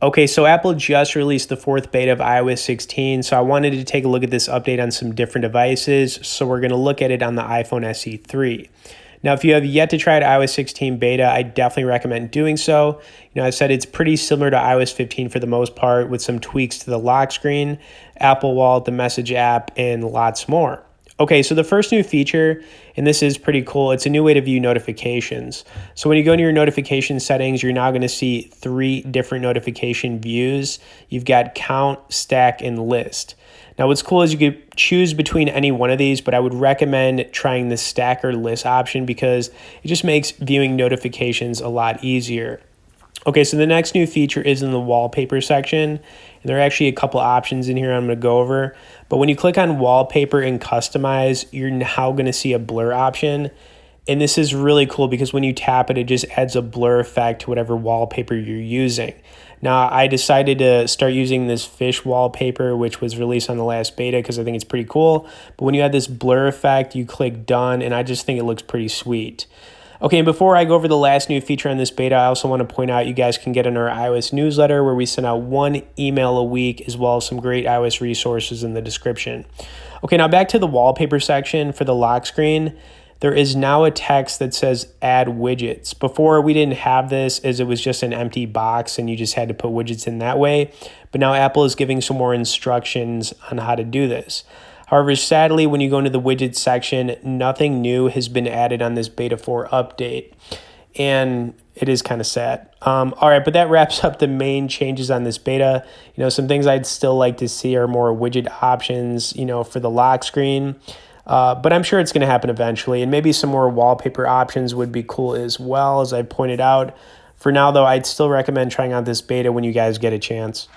Okay, so Apple just released the fourth beta of iOS 16, so I wanted to take a look at this update on some different devices. So we're going to look at it on the iPhone SE 3. Now, if you have yet to try out iOS 16 beta, I definitely recommend doing so. I said it's pretty similar to iOS 15 for the most part, with some tweaks to the lock screen, Apple Wallet, the Message app, and lots more. Okay, so the first new feature, and this is pretty cool, it's a new way to view notifications. So when you go into your notification settings, you're now going to see 3 different notification views. You've got count, stack, and list. Now what's cool is you could choose between any one of these, but I would recommend trying the stack or list option because it just makes viewing notifications a lot easier. Okay, so the next new feature is in the wallpaper section, and there are actually a couple options in here I'm going to go over. But when you click on wallpaper and customize, you're now going to see a blur option. And this is really cool because when you tap it, it just adds a blur effect to whatever wallpaper you're using. Now, I decided to start using this fish wallpaper, which was released on the last beta because I think it's pretty cool. But when you add this blur effect, you click done, and I just think it looks pretty sweet. Okay, and before I go over the last new feature on this beta, I also want to point out you guys can get in our iOS newsletter where we send out 1 email a week as well as some great iOS resources in the description. Okay, now back to the wallpaper section for the lock screen. There is now a text that says add widgets. Before we didn't have this as it was just an empty box and you just had to put widgets in that way. But now Apple is giving some more instructions on how to do this. However, sadly, when you go into the widgets section, nothing new has been added on this beta 4 update. And it is kind of sad. All right, but that wraps up the main changes on this beta. Some things I'd still like to see are more widget options, for the lock screen. But I'm sure it's going to happen eventually. And maybe some more wallpaper options would be cool as well, as I pointed out. For now, though, I'd still recommend trying out this beta when you guys get a chance.